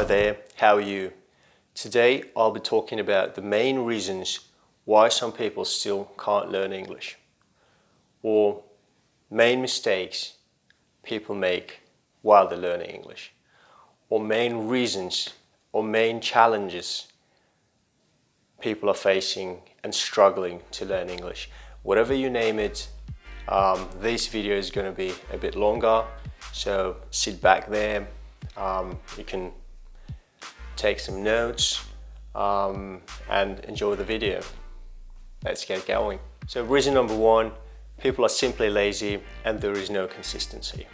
there, how are you? Today I'll be talking about the main reasons why some people still can't learn English, or main mistakes people make while they're learning English, or main reasons or main challenges people are facing and struggling to learn English. Whatever you name it, this video is going to be a bit longer, so sit back there. You can take some notes and enjoy the video. Let's get going. So reason number one, people are simply lazy and there is no consistency.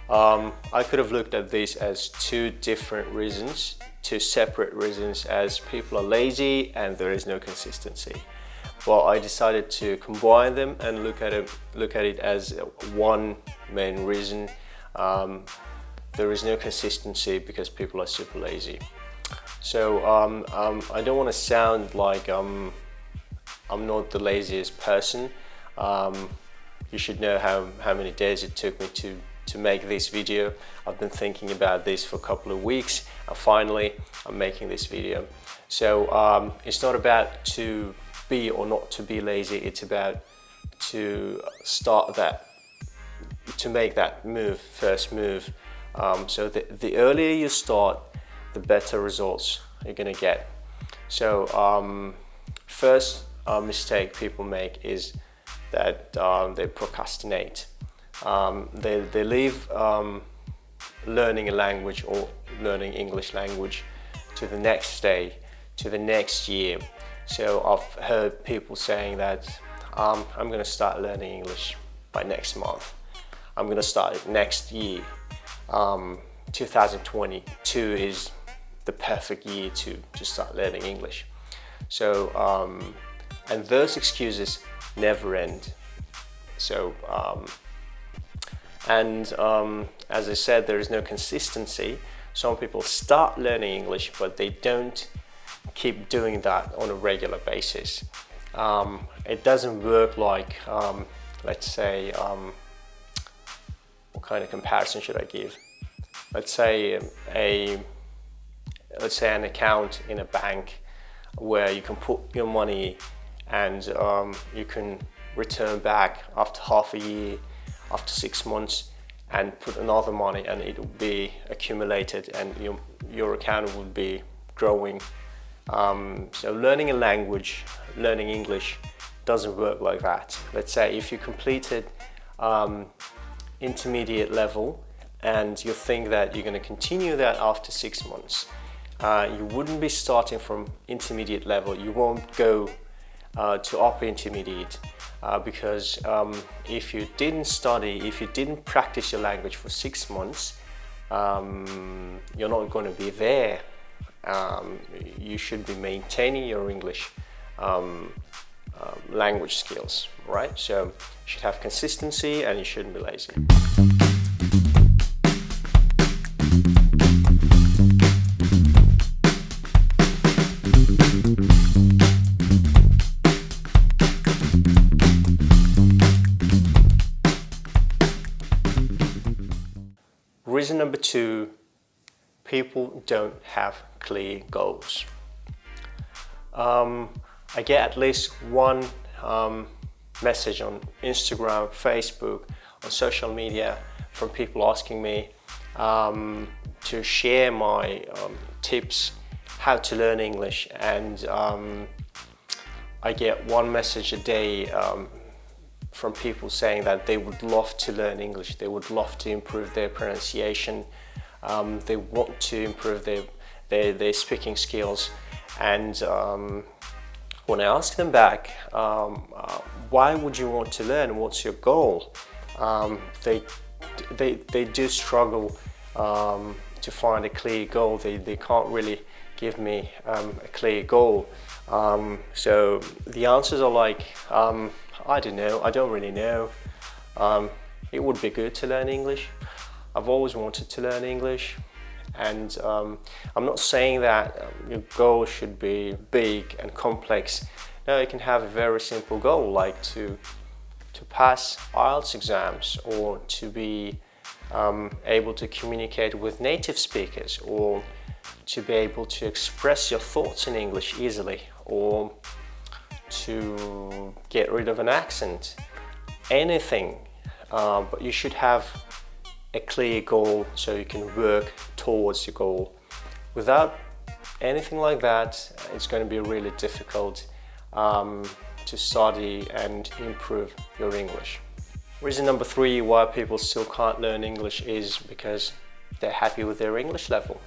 I could have looked at this as two different reasons, two separate reasons, as people are lazy and there is no consistency. But I decided to combine them and look at it as one main reason. There is no consistency because people are super lazy. So I don't want to sound like I'm not the laziest person. You should know how many days it took me to make this video. I've been thinking about this for a couple of weeks and finally I'm making this video. So it's not about to be or not to be lazy, it's about to start that, to make that move, first move. So the earlier you start, the better results you're gonna get. So first mistake people make is that they procrastinate. They leave learning a language or learning English language to the next day, to the next year. So I've heard people saying that I'm gonna start learning English by next month. I'm gonna start it next year. 2022 is the perfect year to start learning English. So and those excuses never end. So as I said, there is no consistency. Some people start learning English but they don't keep doing that on a regular basis. It doesn't work like let's say what kind of comparison should I give? Let's say an account in a bank where you can put your money and you can return back after half a year, after 6 months, and put another money and it will be accumulated and your account will be growing. So learning a language, learning English doesn't work like that. Let's say if you completed intermediate level and you think that you're going to continue that after 6 months, you wouldn't be starting from intermediate level. You won't go to upper intermediate because if you didn't study, if you didn't practice your language for 6 months, you're not going to be there. You should be maintaining your English language skills, right? So you should have consistency and you shouldn't be lazy. Reason number two, people don't have clear goals. I get at least one message on Instagram, Facebook, on social media from people asking me to share my tips how to learn English, and I get one message a day from people saying that they would love to learn English, they would love to improve their pronunciation, they want to improve their speaking skills. And when I ask them back, why would you want to learn? What's your goal? They do struggle to find a clear goal. They can't really give me a clear goal. So the answers are like, I don't know, I don't really know. It would be good to learn English. I've always wanted to learn English. And I'm not saying that your goal should be big and complex. No, you can have a very simple goal, like to pass IELTS exams, or to be able to communicate with native speakers, or to be able to express your thoughts in English easily, or to get rid of an accent, anything. But you should have a clear goal so you can work towards your goal. Without anything like that, it's going to be really difficult to study and improve your English. Reason number 3 why people still can't learn English is because they're happy with their English level.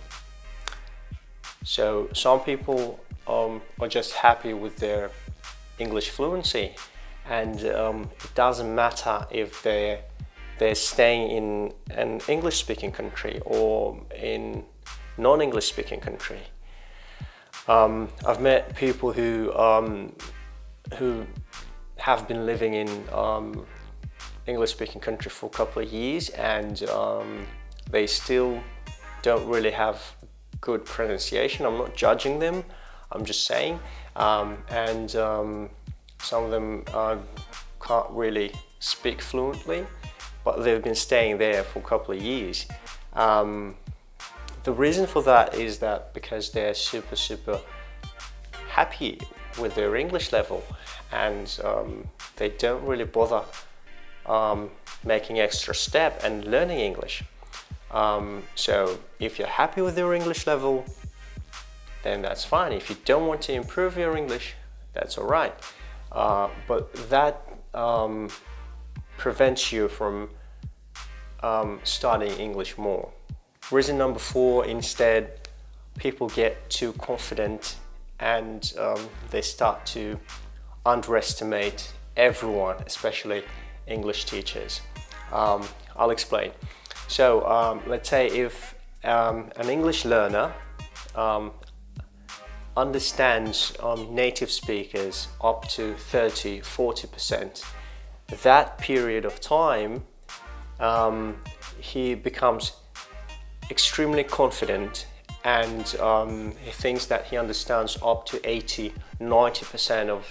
So some people are just happy with their English fluency, and it doesn't matter if they're staying in an English-speaking country or in non-English speaking country. I've met people who have been living in English-speaking country for a couple of years, and they still don't really have good pronunciation. I'm not judging them, I'm just saying. Some of them can't really speak fluently, but they've been staying there for a couple of years. The reason for that is that because they're super happy with their English level, and they don't really bother making extra step and learning English. So if you're happy with your English level, then that's fine. If you don't want to improve your English, that's all right. But that prevents you from studying English more. Reason number 4, instead, people get too confident and they start to underestimate everyone, especially English teachers. I'll explain. So let's say if an English learner understands native speakers up to 30-40%, that period of time he becomes extremely confident, and he thinks that he understands up to 80-90%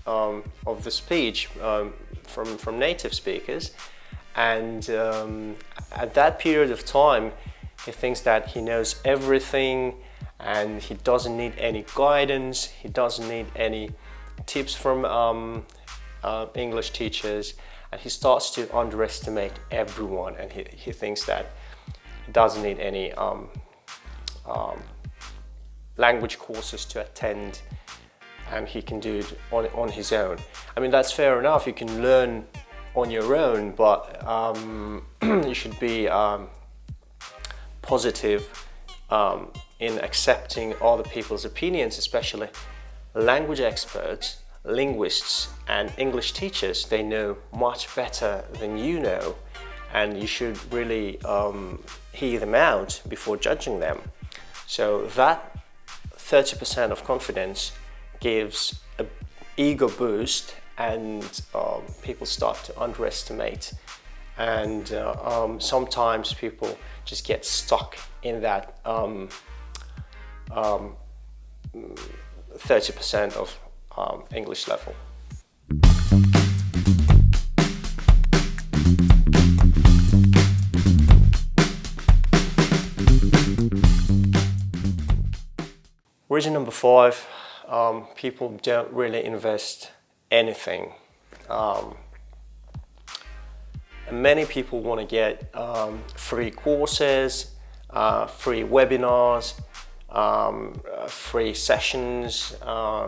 of the speech from native speakers. And at that period of time, he thinks that he knows everything and he doesn't need any guidance, he doesn't need any tips from English teachers, and he starts to underestimate everyone, and he thinks that he doesn't need any language courses to attend, and he can do it on his own. I mean, that's fair enough, you can learn on your own, but you should be positive in accepting other people's opinions, especially language experts, linguists and English teachers. They know much better than you know, and you should really hear them out before judging them. So that 30% of confidence gives an ego boost, and people start to underestimate, and sometimes people just get stuck in that 30% of English level. Reason number 5, people don't really invest anything. Many people want to get free courses, free webinars, free sessions,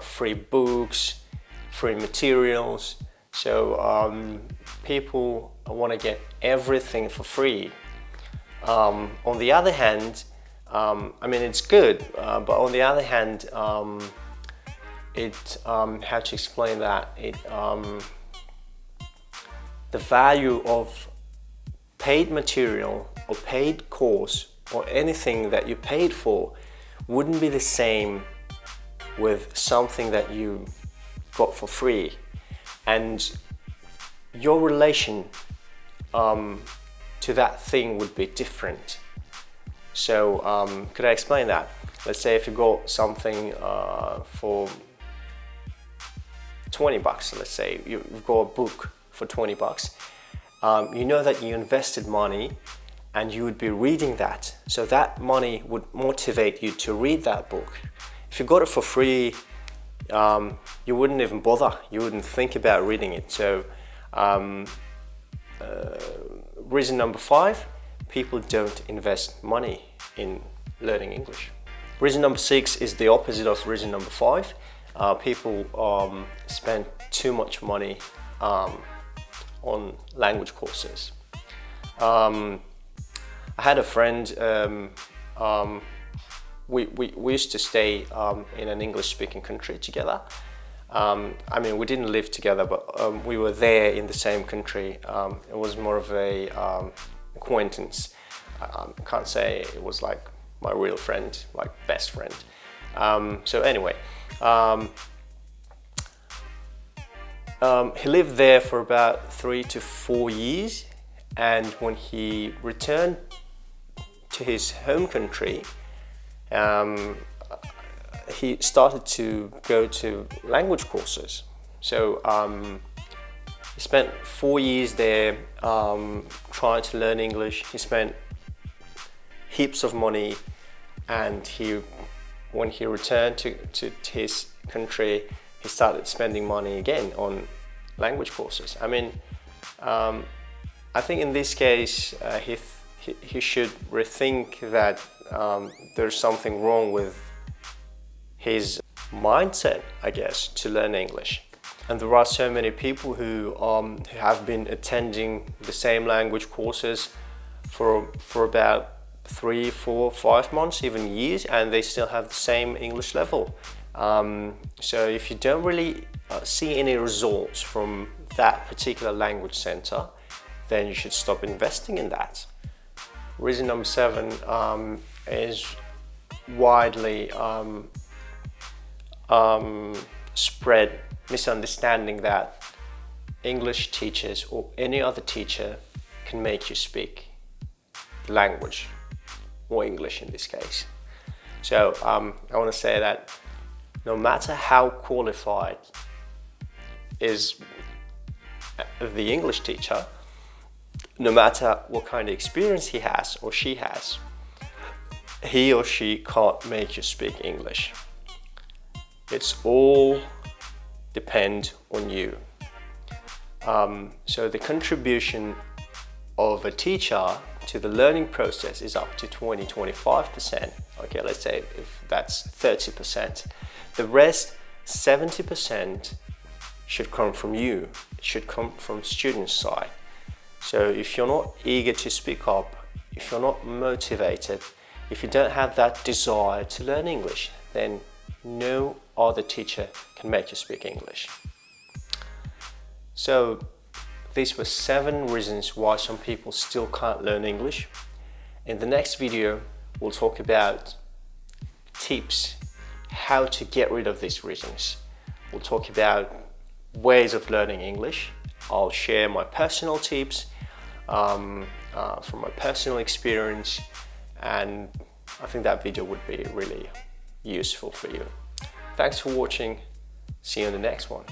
free books, free materials. So people want to get everything for free. On the other hand, I mean, it's good, but on the other hand, how to explain that? The value of paid material or paid course or anything that you paid for wouldn't be the same with something that you got for free, and your relation to that thing would be different. So could I explain that? Let's say if you got something for 20 bucks, let's say you've got a book for 20 bucks, you know that you invested money and you would be reading that. So that money would motivate you to read that book. If you got it for free, you wouldn't even bother. You wouldn't think about reading it. So reason number 5, people don't invest money in learning English. Reason number 6 is the opposite of reason number 5. People spend too much money on language courses. I had a friend, we used to stay in an English-speaking country together. I mean, we didn't live together, but we were there in the same country. It was more of a acquaintance. I can't say it was like my real friend, like best friend. So anyway, he lived there for about 3 to 4 years, and when he returned to his home country, he started to go to language courses. So he spent 4 years there trying to learn English. He spent heaps of money, and when he returned to his country, he started spending money again on language courses. I mean, I think in this case he should rethink that there's something wrong with his mindset, I guess, to learn English. And there are so many people who have been attending the same language courses for about 3, 4, 5 months, even years, and they still have the same English level. So if you don't really see any results from that particular language center, then you should stop investing in that. Reason number 7 is widely spread misunderstanding that English teachers or any other teacher can make you speak the language, or English in this case. So I want to say that no matter how qualified is the English teacher, no matter what kind of experience he has or she has, he or she can't make you speak English. It's all depend on you. So the contribution of a teacher to the learning process is up to 20-25%. Okay, let's say if that's 30%. The rest, 70%, should come from you. It should come from students' side. So if you're not eager to speak up, if you're not motivated, if you don't have that desire to learn English, then no other teacher can make you speak English. So these were 7 reasons why some people still can't learn English. In the next video, we'll talk about tips, how to get rid of these reasons. We'll talk about ways of learning English. I'll share my personal tips from my personal experience, and I think that video would be really useful for you. Thanks for watching. See you in the next one.